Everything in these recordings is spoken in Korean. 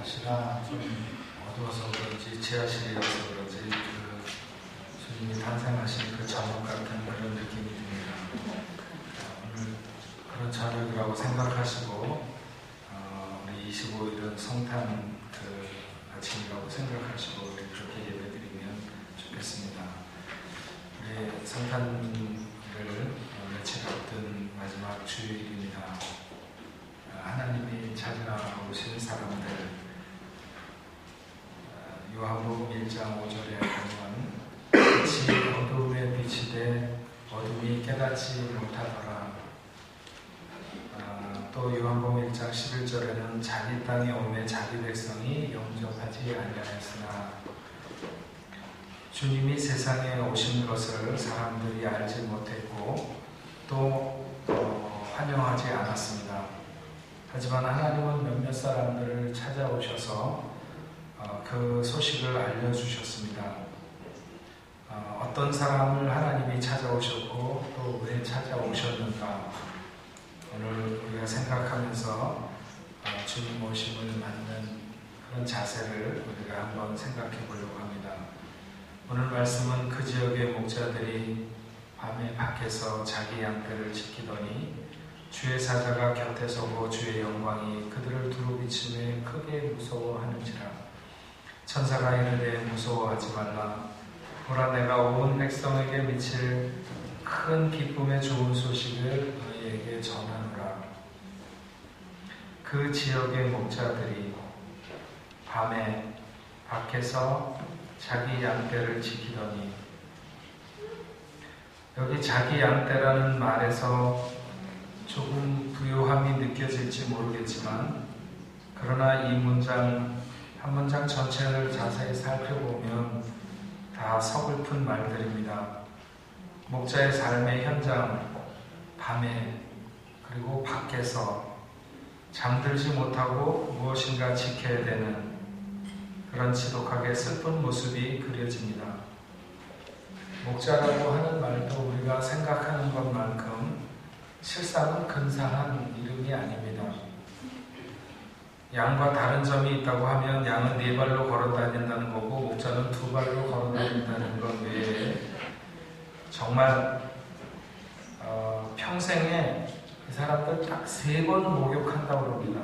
날씨가 좀 어두워서 그런지 지하실이어서 그런지 주님이 탄생하신 그 저녁 같은 그런 느낌이 듭니다. 오늘 그런 저녁이라고 생각하시고 우리 25일은 성탄 아침이라고 생각하시고 우리 그렇게 예배드리면 좋겠습니다. 우리 성탄을 며칠 앞둔 마지막 주일입니다. 하나님이 찾아오신 사람들, 요한복음 1장 5절에 보면 빛이 어둠에 빛이 돼 어둠이 깨닫지 못하더라. 또 요한복음 1장 11절에는 자기 땅에 오매 자기 백성이 영접하지 아니하였으나 주님이 세상에 오신 것을 사람들이 알지 못했고 또 환영하지 않았습니다. 하지만 하나님은 몇몇 사람들을 찾아오셔서 그 소식을 알려주셨습니다. 어떤 사람을 하나님이 찾아오셨고 또 왜 찾아오셨는가, 오늘 우리가 생각하면서 주님 오심을 맞는 그런 자세를 우리가 한번 생각해 보려고 합니다. 오늘 말씀은 그 지역의 목자들이 밤에 밖에서 자기 양떼를 지키더니 주의 사자가 곁에 서고 주의 영광이 그들을 두루 비추며 크게 무서워하는지라. 천사가 이르되 무서워하지 말라. 보라, 내가 온 백성에게 미칠 큰 기쁨의 좋은 소식을 너희에게 전하노라. 그 지역의 목자들이 밤에 밖에서 자기 양떼를 지키더니, 여기 자기 양떼라는 말에서 조금 부요함이 느껴질지 모르겠지만, 그러나 이 문장 한 문장 전체를 자세히 살펴보면 다 서글픈 말들입니다. 목자의 삶의 현장, 밤에 그리고 밖에서 잠들지 못하고 무엇인가 지켜야 되는 그런 지독하게 슬픈 모습이 그려집니다. 목자라고 하는 말도 우리가 생각하는 것만큼 실상은 근사한 이름이 아닙니다. 양과 다른 점이 있다고 하면 양은 4발로 걸어 다닌다는 거고 목자는 2발로 걸어 다닌다는 것 외에 정말 평생에 이 사람들 딱 3번 목욕한다고 합니다.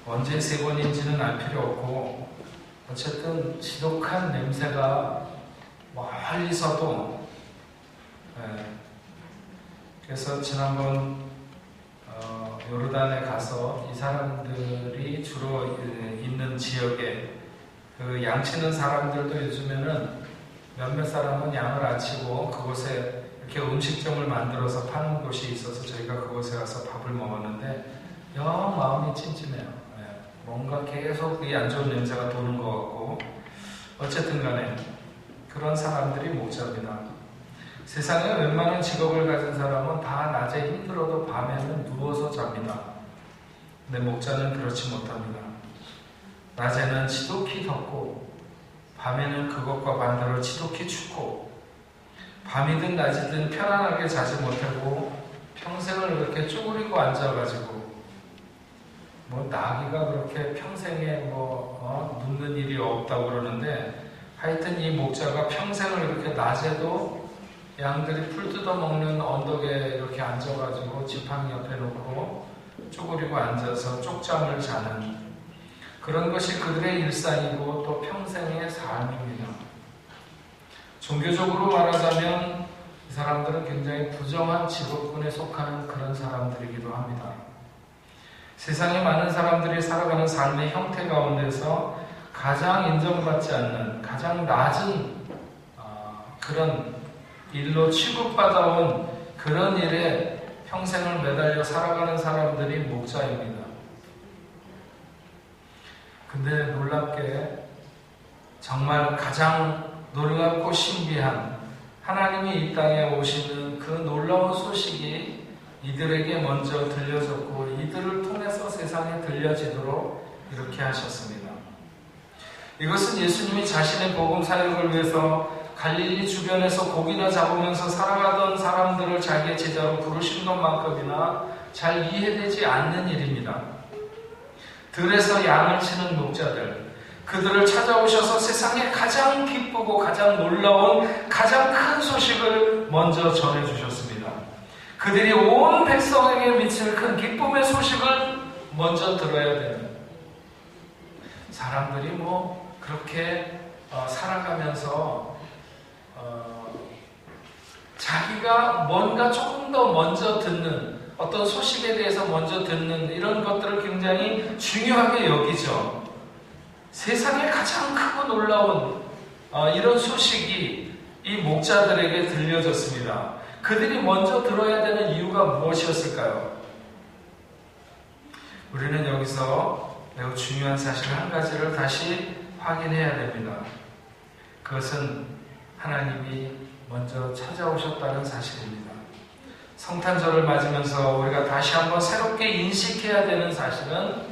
언제 3번인지는 알 필요 없고 어쨌든 지독한 냄새가 멀리서도. 그래서 지난번 요르단에 가서 이 사람들이 주로 있는 지역에 그 양치는 사람들도 요즘에는 몇몇 사람은 양을 안 치고 그곳에 이렇게 음식점을 만들어서 파는 곳이 있어서 저희가 그곳에 가서 밥을 먹었는데 영 마음이 찜찜해요. 뭔가 계속 이 안 좋은 냄새가 도는 것 같고, 어쨌든 간에 그런 사람들이 목자입니다. 세상에 웬만한 직업을 가진 사람은 다 낮에 힘들어도 밤에는 누워서 잡니다. 근데 목자는 그렇지 못합니다. 낮에는 지독히 덥고 밤에는 그것과 반대로 지독히 춥고, 밤이든 낮이든 편안하게 자지 못하고 평생을 그렇게 쪼그리고 앉아가지고, 나귀가 그렇게 평생에 눕는 일이 없다고 그러는데, 하여튼 이 목자가 평생을 이렇게 낮에도 양들이 풀 뜯어먹는 언덕에 이렇게 앉아가지고 지팡이 옆에 놓고 쪼그리고 앉아서 쪽잠을 자는 그런 것이 그들의 일상이고 또 평생의 삶입니다. 종교적으로 말하자면 이 사람들은 굉장히 부정한 직업군에 속하는 그런 사람들이기도 합니다. 세상에 많은 사람들이 살아가는 삶의 형태 가운데서 가장 인정받지 않는 가장 낮은 그런 일로 취급받아온 그런 일에 평생을 매달려 살아가는 사람들이 목자입니다. 근데 놀랍게 정말 가장 놀랍고 신비한 하나님이 이 땅에 오시는 그 놀라운 소식이 이들에게 먼저 들려졌고 이들을 통해서 세상에 들려지도록 이렇게 하셨습니다. 이것은 예수님이 자신의 복음 사역을 위해서 갈릴리 주변에서 고기나 잡으면서 살아가던 사람들을 자기의 제자로 부르신 것만큼이나 잘 이해되지 않는 일입니다. 들에서 양을 치는 목자들, 그들을 찾아오셔서 세상에 가장 기쁘고 가장 놀라운 가장 큰 소식을 먼저 전해주셨습니다. 그들이 온 백성에게 미칠 큰 기쁨의 소식을 먼저 들어야 되는, 사람들이 그렇게 살아가면서 자기가 뭔가 조금 더 먼저 듣는, 어떤 소식에 대해서 먼저 듣는 이런 것들을 굉장히 중요하게 여기죠. 세상에 가장 크고 놀라운 이런 소식이 이 목자들에게 들려졌습니다. 그들이 먼저 들어야 되는 이유가 무엇이었을까요? 우리는 여기서 매우 중요한 사실 한 가지를 다시 확인해야 됩니다. 그것은 하나님이 먼저 찾아오셨다는 사실입니다. 성탄절을 맞으면서 우리가 다시 한번 새롭게 인식해야 되는 사실은,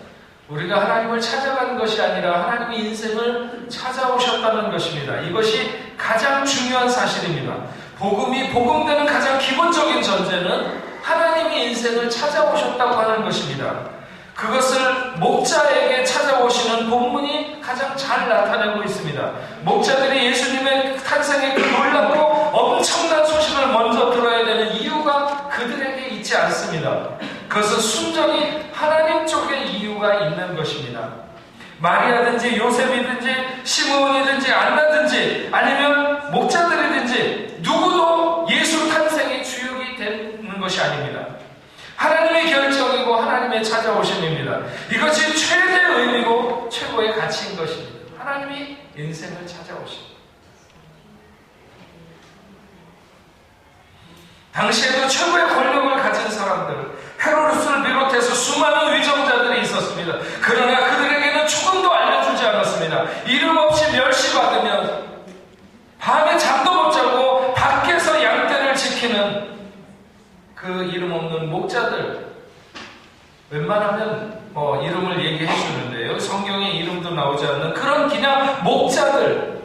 우리가 하나님을 찾아간 것이 아니라 하나님의 인생을 찾아오셨다는 것입니다. 이것이 가장 중요한 사실입니다. 복음이 복음되는 가장 기본적인 전제는 하나님이 인생을 찾아오셨다고 하는 것입니다. 그것을 목자에게 찾아오시는 본문이 가장 잘 나타내고 있습니다. 목자들이 예수님의 탄생의 그 놀랍고 엄청난 소식을 먼저 들어야 되는 이유가 그들에게 있지 않습니다. 그것은 순전히 하나님 쪽에 이유가 있는 것입니다. 마리아든지 요셉이든지 시므온이든지 안나든지 아니면 목자들이든지 누구도 예수 탄생의 주역이 되는 것이 아닙니다. 하나님의 결정이고 하나님의 찾아오심입니다. 이것이 최대의 의미고 최고의 가치인 것입니다. 하나님이 인생을 찾아오십니다. 당시에도 최고의 권력을 가진 사람들, 헤로드스를 비롯해서 수많은 위정자들이 있었습니다. 그러나 그들에게는 조금도 알려주지 않았습니다. 이름 없이 멸시받으면 밤에 잠도 못 자고 밖에서 양떼를 지키는 그 이름 없는 목자들, 웬만하면 이름을 얘기해 주는데요, 성경에 이름도 나오지 않는 그런 그냥 목자들,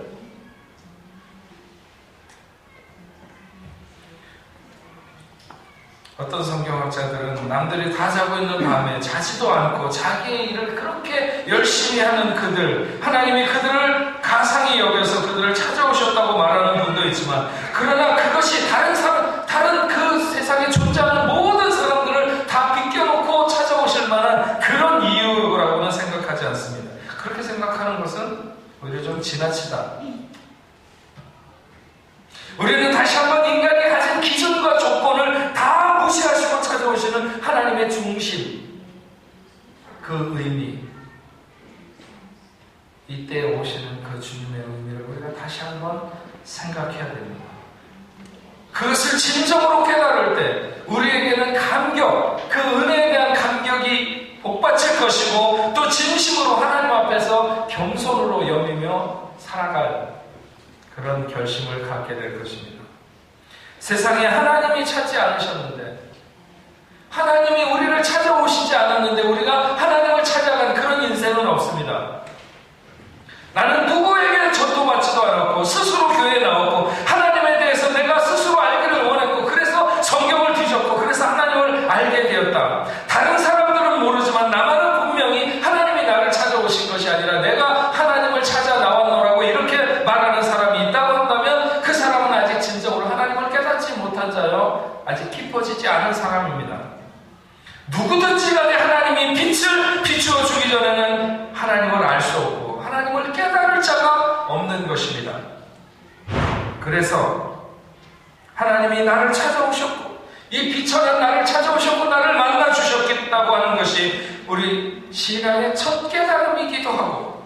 어떤 성경학자들은 남들이 다 자고 있는 밤에 자지도 않고 자기의 일을 그렇게 열심히 하는 그들, 하나님이 그들을 가상히 여겨서 그들을 찾아오셨다고 말하는 분도 있지만, 그러나 그것이 다른 그 세상에 존재하는 모든 사람들을 다 비껴놓고 찾아오실 만한 그런 이유라고는 생각하지 않습니다. 그렇게 생각하는 것은 오히려 좀 지나치다. 우리는 다시 한번 인간이 가진 기준과 조건을 다 무시하시고 찾아오시는 하나님의 중심, 그 의미, 이때 오시는 그 주님의 의미를 우리가 다시 한번 생각해야 됩니다. 그것을 진정으로 깨달을 때 우리에게는 감격, 그 은혜에 대한 감격이 복받칠 것이고, 또 진심으로 하나님 앞에서 겸손으로 여미며 살아갈 그런 결심을 갖게 될 것입니다. 세상에 하나님이 찾지 않으셨는데, 하나님이 우리를 찾아오시지 않았는데 우리가 하나님을 찾아간 그런 인생은 없습니다. 나는 누구에게 전도받지도 않았고 스스로 교회에 나왔고 하나님에 대해서 내가 스스로 알기를 원했고 그래서 성경을 뒤졌고 그래서 하나님을 알게 되었다. 다른 사람들은 모르지만 나만은 분명히 하나님이 나를 찾아오신 것이 아니라 내가 하나님을 찾아 나왔노라고 이렇게 말하는 사람이 있다고 한다면 그 사람은 아직 진정으로 하나님을 깨닫지 못한 자요, 아직 깊어지지 않은 사람입니다. 누구든지 간에 하나님이 빛을 비추어 주기 전에는 하나님을 알 수 없고 하나님을 깨달을 자가 없는 것입니다. 그래서 하나님이 나를 찾아오셨고 이 빛처럼 나를 찾아오셨고 나를 만나 주셨겠다고 하는 것이 우리 신앙의 첫 깨달음이기도 하고,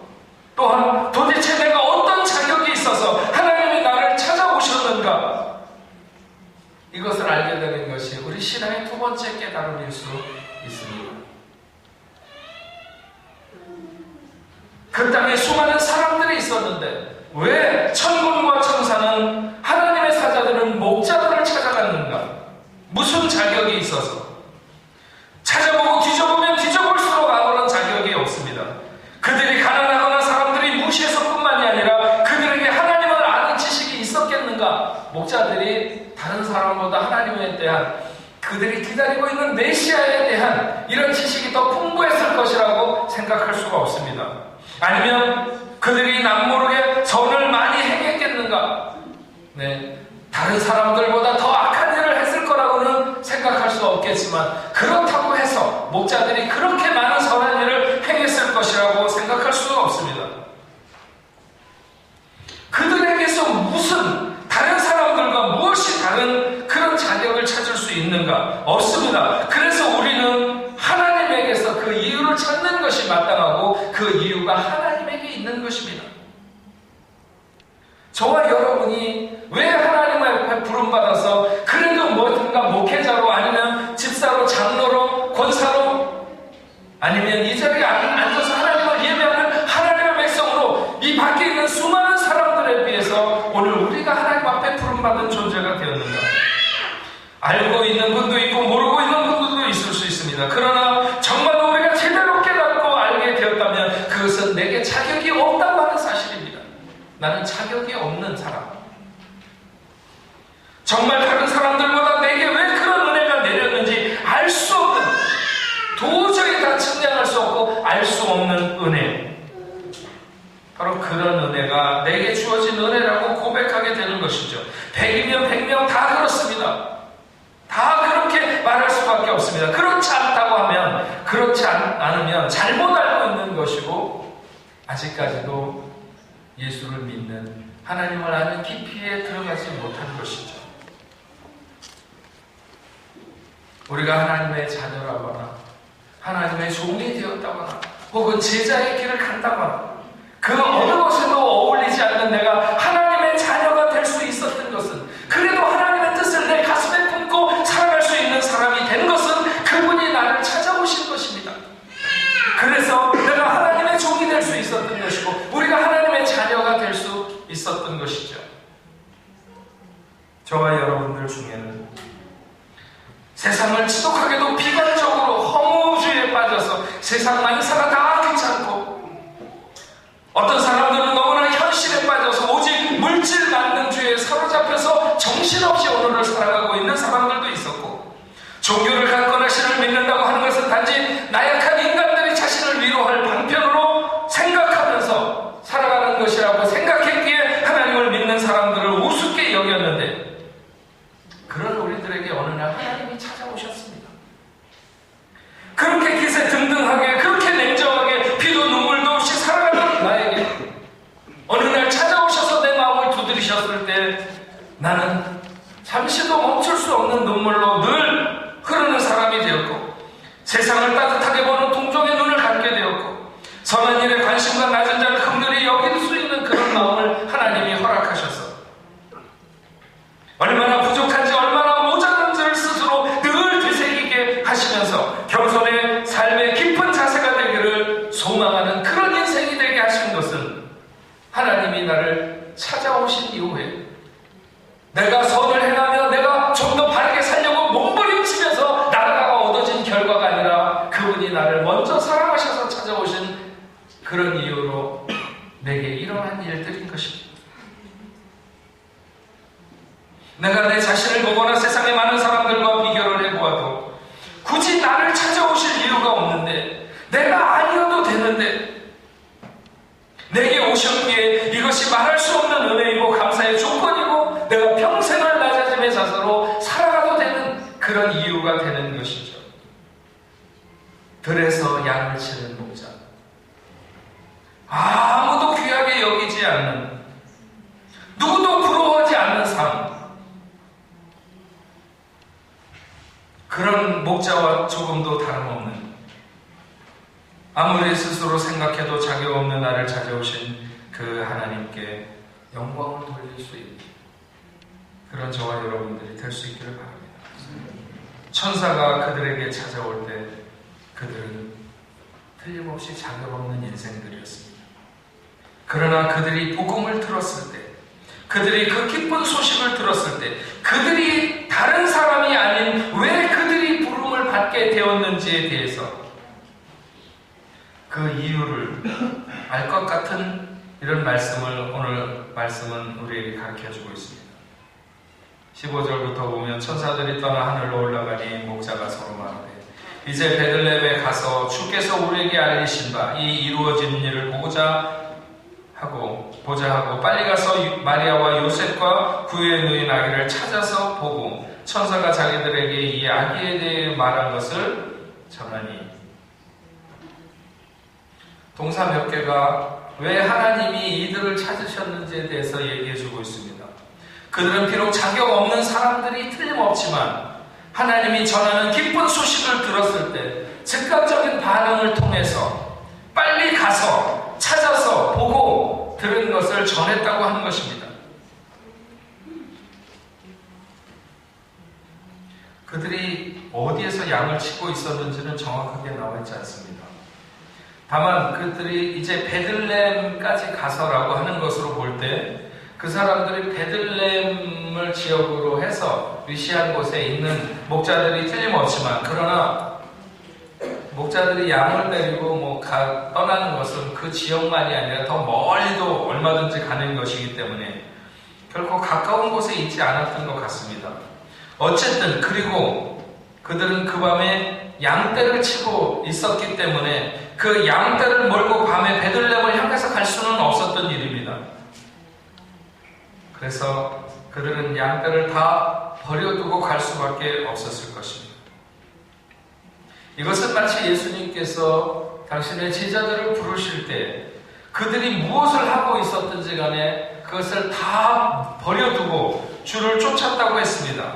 또한 도대체 내가 어떤 자격이 있어서 하나님이 나를 찾아오셨는가, 이것을 알게 되는 것이 우리 신앙의 두 번째 깨달음일 수 있습니다. 그 땅에 수많은 사람들이 있었는데 왜 천군과 천사는 하나님의 사자들은 목자들을 찾아갔는가? 무슨 자격이 있어서? 찾아보고 뒤져보면 뒤져볼수록 아무런 자격이 없습니다. 그들이 가난하거나 사람들이 무시해서 뿐만이 아니라 그들에게 하나님을 아는 지식이 있었겠는가? 목자들이 다른 사람보다 하나님에 대한 그들이 기다리고 있는 메시아에 대한 이런 지식이 더 풍부했을 것이라고 생각할 수가 없습니다. 아니면 그들이 남모르게 선을 많이 행했겠는가? 네, 다른 사람들보다 더 악한 일을 했을 거라고는 생각할 수 없겠지만, 그렇다고 해서 목자들이 그렇게 많은 선한 일을 행했을 것이라고 생각할 수가 없습니다. 그들에게서 무슨 다른 사람들과 무엇이 다른 그런 자격을 찾을 수 있는가? 없습니다. 그래서 우리는 하나님에게서 그 이유를 찾는 것이 마땅하고, 그 이유가 하나님에게 있는 것입니다. 저와 여러분이 왜 하나님 앞에 부름받아서 그래도 뭔가 목회자로, 아니면 집사로, 장로로, 권사로, 아니면 이 자리에 앉아서 하나님을 예배하는 하나님의 백성으로 이 밖에 있는 수많은 사람들에 비해서 오늘 우리가 하나님 앞에 부름받은 존재가 되었는가? 알고 있는 분도 있고 모르고 있는 분들도 있을 수 있습니다. 그러나 정말 우리가 제대로 깨닫고 알게 되었다면 그것은 내게 자격이 없다고 하는 사실입니다. 나는 자격이 없는 사람. 정말 다른 사람들보다 내게 왜 그런 은혜가 내렸는지 알 수 없는, 도저히 다 측량할 수 없고 알 수 없는 은혜. 바로 그런 은혜가 내게 주어진 은혜라고 고백하게 되는 것이죠. 100이면 100명 다 그렇습니다. 다 그렇게 말할 수밖에 없습니다. 그렇지 않다고 하면, 그렇지 않으면 잘못 알고 있는 것이고, 아직까지도 예수를 믿는, 하나님을 아는 깊이에 들어가지 못한 것이죠. 우리가 하나님의 자녀라거나 하나님의 종이 되었다거나 혹은 제자의 길을 간다거나 그 어느 것에도 어울리지 않는 내가 하나님의 자녀가 될 수 있었던 것은, 그래도 하나님의 뜻을 내 가슴에 품고 살아갈 수 있는 사람이 된 것은 그분이 나를 찾아오신 것입니다. 그래서 내가 하나님의 종이 될 수 있었던 것이고 우리가 하나님의 자녀가 될 수 있었던 것이죠. 저와 여러분들 중에는 세상을 지독하게도 비관적으로 허무주의에 빠져서 세상 만사가 다 귀찮고, 어떤 사람들은 너무나 현실에 빠져서 오직 물질 만능주의에 사로잡혀서 정신없이 오늘을 살아가고 있는 사람들도 있었고, 종교를 갖거나 신을 믿는다고 하는 것은 단지 나약한 인간들이 자신을 위로할 방편으로 생각하면서 살아가는 것이라고 생각했기에 하나님을 믿는 사람들을 우습게 여겼는데, 그런 우리들에게 어느 날 하나님이 찾아오셨습니다. 그렇게 기세 등등하게, 그렇게 냉정하게 피도 눈물도 없이 살아가는 나에게 어느 날 찾아오셔서 내 마음을 두드리셨을 때 나는 잠시도 멈출 수 없는 눈물로 늘 흐르는 사람이 되었고, 세상을 따뜻하게 보는 동정의 눈을 갖게 되었고, 선한 일에 관심과 낮은 자를 긍휼히 여길 수 있는 그런 마음을 하나님이 허락하셔서 얼마나 부족한지, 얼마나 모자란지를 스스로 늘 되새기게 하시면서 겸손의 삶의 깊은 자세가 되기를 소망하는 그런 인생이 되게 하신 것은, 하나님이 나를 찾아오신 이후에 내가 선을 행하며 내가 좀 더 바르게 살려고 몸부림치면서 나아가가 얻어진 결과가 아니라 그분이 나를 먼저 사랑하셔서 찾아오신 그런 이유로 내게 일어난 일들인 것입니다. 내가 내 자신을 보거나 세상의 많은 사람들과 비교를 해보아도 굳이 나를 찾아오실 이유가 없는데, 내가 아니어도 되는데, 내게 오셨기에 이것이 말할 수 없는 은혜이고 감사의 조건이고 내가 평생을 낮아짐의 자세로 살아가도 되는 그런 이유가 되는 것이죠. 들에서 양을 치는 목자, 아무도 귀하게 여기지 않는, 누구도 부러워하지 않는 삶, 그런 목자와 조금도 다름없는, 아무리 스스로 생각해도 자격 없는 나를 찾아오신 그 하나님께 영광을 돌릴 수 있는 그런 저와 여러분들이 될 수 있기를 바랍니다. 천사가 그들에게 찾아올 때 그들은 틀림없이 자격 없는 인생들이었습니다. 그러나 그들이 복음을 들었을 때, 그들이 그 기쁜 소식을 들었을 때, 그들이 다른 사람이 아닌 왜 그들이 부름을 받게 되었는지에 대해서 그 이유를 알 것 같은 이런 말씀을 오늘 말씀은 우리에게 가르쳐주고 있습니다. 15절부터 보면 천사들이 떠나 하늘로 올라가니 목자가 서로 말하되 이제 베들레헴에 가서 주께서 우리에게 알리신 바 이 이루어진 일을 보자 하고 빨리 가서 마리아와 요셉과 그의 누인 아기를 찾아서 보고 천사가 자기들에게 이 아기에 대해 말한 것을 전하니. 동사 몇 개가 왜 하나님이 이들을 찾으셨는지에 대해서 얘기해주고 있습니다. 그들은 비록 자격 없는 사람들이 틀림없지만 하나님이 전하는 기쁜 소식을 들었을 때 즉각적인 반응을 통해서 빨리 가서 찾아서 보고 들은 것을 전했다고 하는 것입니다. 그들이 어디에서 양을 치고 있었는지는 정확하게 나와 있지 않습니다. 다만 그들이 이제 베들레헴까지 가서라고 하는 것으로 볼 때 그 사람들이 베들레헴을 지역으로 해서 위시한 곳에 있는 목자들이 틀림없지만, 그러나 목자들이 양을 데리고 떠나는 것은 그 지역만이 아니라 더 멀리도 얼마든지 가는 것이기 때문에 결코 가까운 곳에 있지 않았던 것 같습니다. 어쨌든 그리고 그들은 그 밤에 양떼를 치고 있었기 때문에 그 양떼를 몰고 밤에 베들레헴을 향해서 갈 수는 없었던 일입니다. 그래서 그들은 양떼를 다 버려두고 갈 수밖에 없었을 것입니다. 이것은 마치 예수님께서 당신의 제자들을 부르실 때 그들이 무엇을 하고 있었든지 간에 그것을 다 버려두고 주를 쫓았다고 했습니다.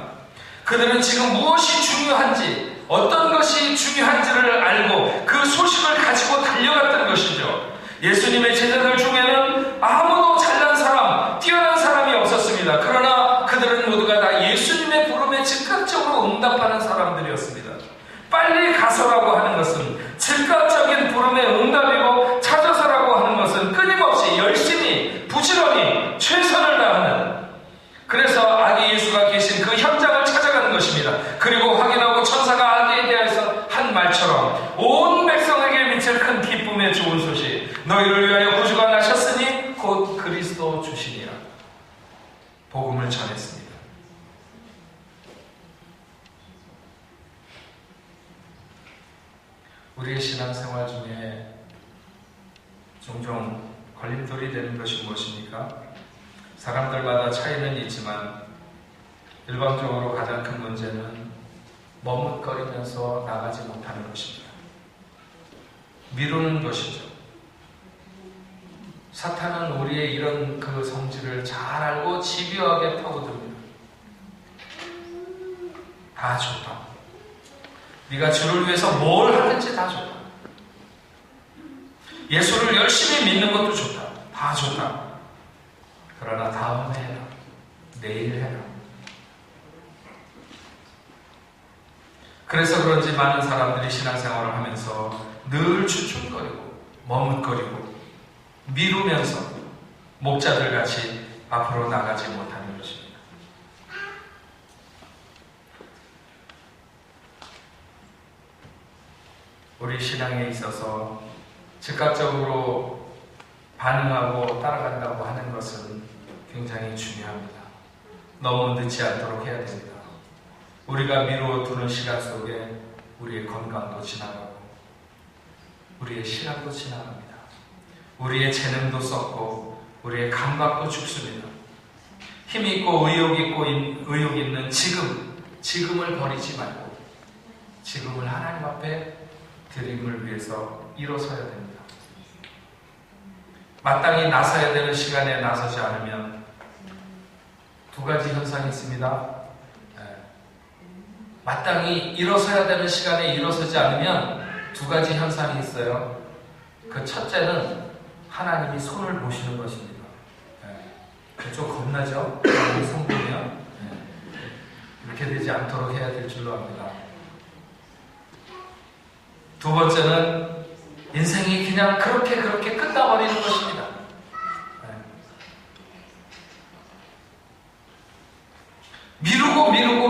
그들은 지금 무엇이 중요한지, 어떤 것이 중요한지를 알고 그 소식을 가지고 달려갔던 것이죠. 예수님의 제자들 중에는 아무도 잘난 사람, 뛰어난 사람이 없었습니다. 그러나 그들은 모두가 다 예수님의 부름에 즉각적으로 응답하는 사람들이었습니다. 빨리 가서라고 하는 것은 즉각적인 부름의 응답이고, 찾아서라고 하는 것은 끊임없이 열심히 부지런히 최선을 다하는, 그래서 아기 예수가 계신 그 현장을 찾아가는 것입니다. 그리고 확인하고 천사가 아기에 대해서 한 말처럼 온 백성에게 미칠 큰 기쁨의 좋은 소식, 너희를 위하여 구주가 나셨으니 곧 그리스도 주시니라, 복음을 전했습니다. 우리의 신앙생활 중에 종종 걸림돌이 되는 것이 무엇입니까? 사람들마다 차이는 있지만 일반적으로 가장 큰 문제는 머뭇거리면서 나가지 못하는 것입니다. 미루는 것이죠. 사탄은 우리의 이런 그 성질을 잘 알고 집요하게 파고듭니다. 다 좋다. 네가 주를 위해서 뭘 하든지 다 좋다. 예수를 열심히 믿는 것도 좋다. 다 좋다. 그러나 다음에 해라. 내일 해라. 그래서 그런지 많은 사람들이 신앙생활을 하면서 늘 주춤거리고 머뭇거리고 미루면서 목자들같이 앞으로 나가지 못하는 것입니다. 우리 신앙에 있어서 즉각적으로 반응하고 따라간다고 하는 것은 굉장히 중요합니다. 너무 늦지 않도록 해야 됩니다. 우리가 미루어두는 시간 속에 우리의 건강도 지나가고 우리의 시간도 지나갑니다. 우리의 재능도 썩고 우리의 감각도 죽습니다. 힘있고 의욕 있는 지금을 버리지 말고 지금을 하나님 앞에 드림을 위해서 일어서야 됩니다. 마땅히 나서야 되는 시간에 나서지 않으면 두 가지 현상이 있습니다. 마땅히 일어서야 되는 시간에 일어서지 않으면 두 가지 현상이 있어요. 그 첫째는 하나님이 손을 보시는 것입니다. 좀 겁나죠? 하나님이 손 보면 이렇게 되지 않도록 해야 될 줄로 압니다. 두 번째는 인생이 그냥 그렇게 끝나버리는 것입니다.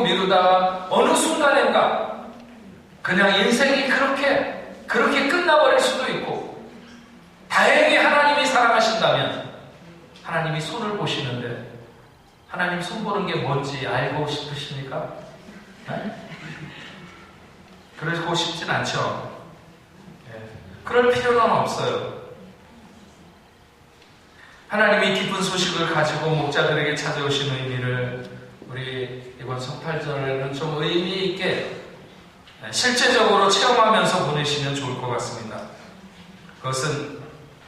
미루다가 어느 순간인가 그냥 인생이 그렇게 끝나버릴 수도 있고, 다행히 하나님이 사랑하신다면 하나님이 손을 보시는데 하나님 손보는 게 뭔지 알고 싶으십니까? 네? 그러고 싶진 않죠. 네. 그럴 필요는 없어요. 하나님이 기쁜 소식을 가지고 목자들에게 찾아오신 의미를 우리 이번 성탄절에는 좀 의미 있게 실제적으로 체험하면서 보내시면 좋을 것 같습니다. 그것은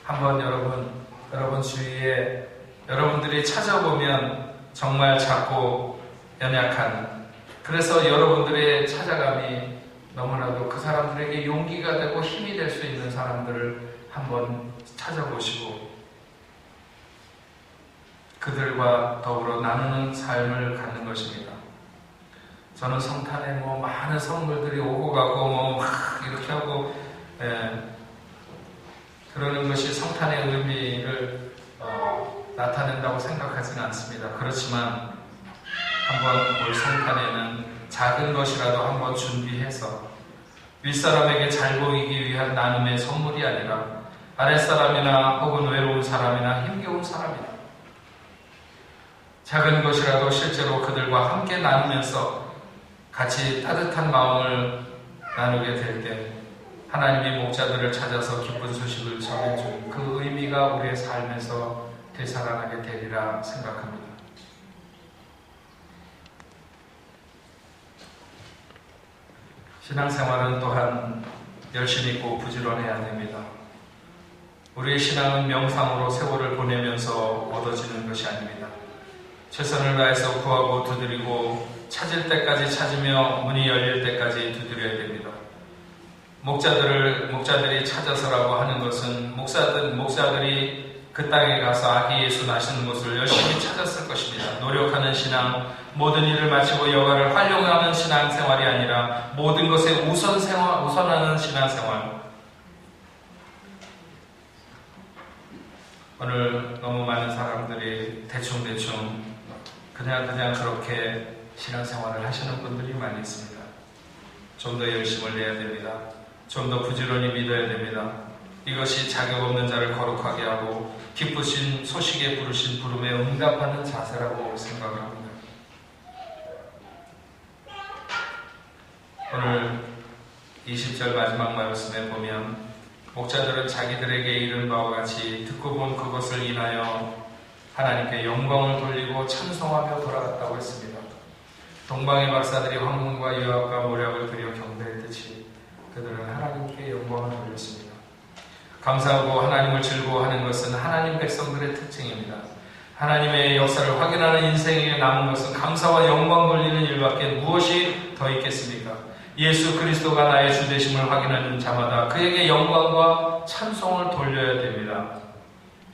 한번 여러분 주위에 여러분들이 찾아보면 정말 작고 연약한, 그래서 여러분들의 찾아감이 너무나도 그 사람들에게 용기가 되고 힘이 될 수 있는 사람들을 한번 찾아보시고 그들과 더불어 나누는 삶을 갖는 것입니다. 저는 성탄에 많은 선물들이 오고 가고 막 이렇게 하고 그러는 것이 성탄의 의미를 나타낸다고 생각하지는 않습니다. 그렇지만 한번 올 성탄에는 작은 것이라도 한번 준비해서 윗사람에게 잘 보이기 위한 나눔의 선물이 아니라 아랫사람이나 혹은 외로운 사람이나 힘겨운 사람이나 작은 것이라도 실제로 그들과 함께 나누면서 같이 따뜻한 마음을 나누게 될 때 하나님이 목자들을 찾아서 기쁜 소식을 전해준 그 의미가 우리의 삶에서 되살아나게 되리라 생각합니다. 신앙생활은 또한 열심히 있고 부지런해야 됩니다. 우리의 신앙은 명상으로 세월을 보내면서 얻어지는 것이 아닙니다. 최선을 다해서 구하고 두드리고 찾을 때까지 찾으며 문이 열릴 때까지 두드려야 됩니다. 목자들이 찾아서라고 하는 것은 목자들이 그 땅에 가서 아기 예수 나시는 것을 열심히 찾았을 것입니다. 노력하는 신앙, 모든 일을 마치고 여가를 활용하는 신앙생활이 아니라 모든 것에 우선하는 신앙생활. 오늘 너무 많은 사람들이 대충 그냥 그렇게 신앙생활을 하시는 분들이 많이 있습니다. 좀 더 열심을 내야 됩니다. 좀 더 부지런히 믿어야 됩니다. 이것이 자격 없는 자를 거룩하게 하고 기쁘신 소식에 부르신 부름에 응답하는 자세라고 생각을 합니다. 오늘 20절 마지막 말씀에 보면 목자들은 자기들에게 이른 바와 같이 듣고 본 그것을 인하여 하나님께 영광을 돌리고 찬송하며 돌아갔다고 했습니다. 동방의 박사들이 황금과 유압과 모략을 들여 경배했듯이 그들은 하나님께 영광을 돌렸습니다. 감사하고 하나님을 즐거워하는 것은 하나님 백성들의 특징입니다. 하나님의 역사를 확인하는 인생에 남은 것은 감사와 영광 돌리는 일밖에 무엇이 더 있겠습니까? 예수 그리스도가 나의 주 되심을 확인하는 자마다 그에게 영광과 찬송을 돌려야 됩니다.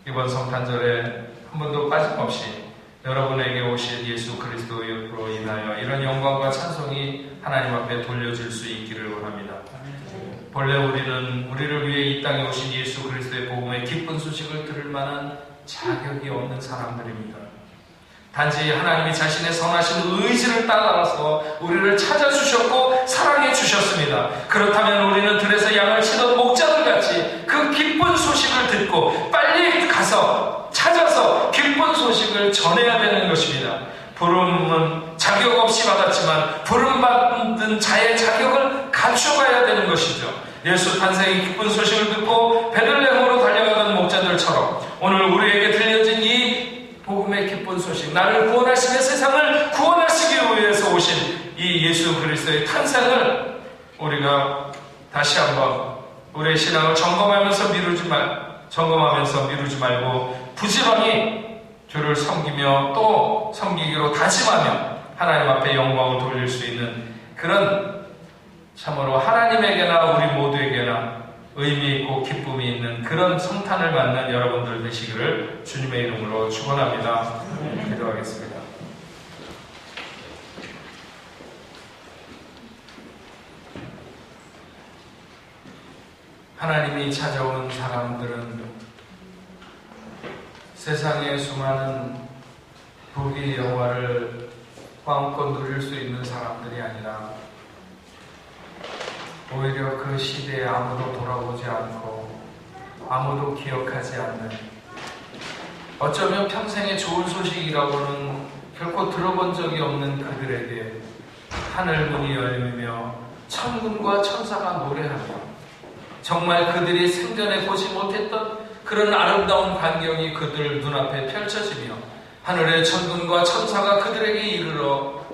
이번 성탄절에 한 번도 빠짐없이 여러분에게 오신 예수 그리스도로 인하여 이런 영광과 찬송이 하나님 앞에 돌려질 수 있기를 원합니다. 본래 우리를 위해 이 땅에 오신 예수 그리스도의 복음의 기쁜 소식을 들을 만한 자격이 없는 사람들입니다. 단지 하나님이 자신의 선하신 의지를 따라서 우리를 찾아주셨고 사랑해 주셨습니다. 그렇다면 우리는 들에서 양을 치던 목자들같이 그 기쁜 소식을 듣고 빨리 가서 찾아서 기쁜 소식을 전해야 되는 것입니다. 부름은 자격 없이 받았지만 부름받은 자의 자격을 갖춰가야 되는 것이죠. 예수 탄생의 기쁜 소식을 듣고 베들레헴으로 달려가던 목자들처럼 오늘 우리에게 들려진 이 복음의 기쁜 소식, 나를 구원하시며 세상을 구원하시기 위해서 오신 이 예수 그리스도의 탄생을 우리가 다시 한번 우리의 신앙을 점검하면서 미루지 말고 부지런히 주를 섬기며 또 섬기기로 다짐하며 하나님 앞에 영광을 돌릴 수 있는 그런 참으로 하나님에게나 우리 모두에게나 의미 있고 기쁨이 있는 그런 성탄을 맞는 여러분들 되시기를 주님의 이름으로 축원합니다. 기도하겠습니다. 하나님이 찾아오는 사람들은 세상의 수많은 부귀 영화를 마음껏 누릴 수 있는 사람들이 아니라 오히려 그 시대에 아무도 돌아보지 않고 아무도 기억하지 않는, 어쩌면 평생의 좋은 소식이라고는 결코 들어본 적이 없는 그들에게 하늘 문이 열리며 천군과 천사가 노래하며 정말 그들이 생전에 보지 못했던 그런 아름다운 광경이 그들 눈앞에 펼쳐지며 하늘의 천군과 천사가 그들에게 이르러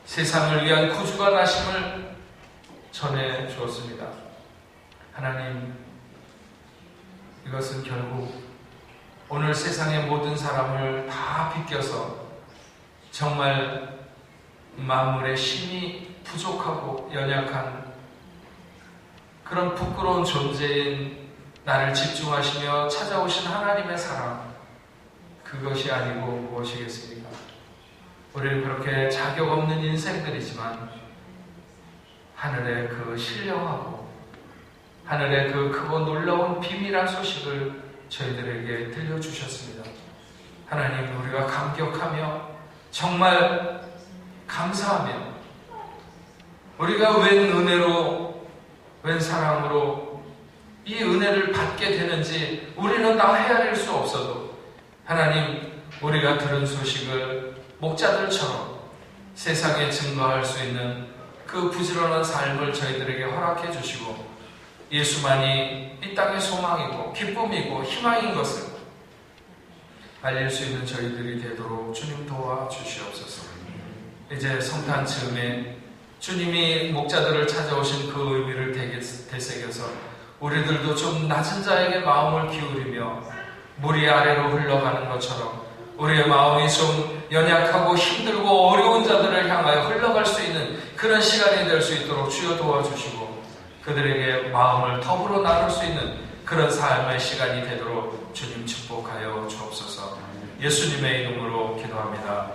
세상을 위한 구주가 나심을 전해 주었습니다. 하나님, 이것은 결국 오늘 세상의 모든 사람을 다 비껴서 정말 만물의 힘이 부족하고 연약한 그런 부끄러운 존재인 나를 집중하시며 찾아오신 하나님의 사랑, 그것이 아니고 무엇이겠습니까? 우리는 그렇게 자격 없는 인생들이지만 하늘의 그 신령하고 하늘의 그 크고 놀라운 비밀한 소식을 저희들에게 들려주셨습니다. 하나님, 우리가 감격하며 정말 감사하며 우리가 웬 은혜로 웬 사랑으로 이 은혜를 받게 되는지 우리는 다 헤아릴 수 없어도 하나님, 우리가 들은 소식을 목자들처럼 세상에 증거할 수 있는 그 부지런한 삶을 저희들에게 허락해 주시고 예수만이 이 땅의 소망이고 기쁨이고 희망인 것을 알릴 수 있는 저희들이 되도록 주님 도와주시옵소서. 이제 성탄 즈음에 주님이 목자들을 찾아오신 그 의미를 되새겨서 우리들도 좀 낮은 자에게 마음을 기울이며 물이 아래로 흘러가는 것처럼 우리의 마음이 좀 연약하고 힘들고 어려운 자들을 향하여 흘러갈 수 있는 그런 시간이 될 수 있도록 주여 도와주시고 그들에게 마음을 더불어 나눌 수 있는 그런 삶의 시간이 되도록 주님 축복하여 주옵소서. 예수님의 이름으로 기도합니다.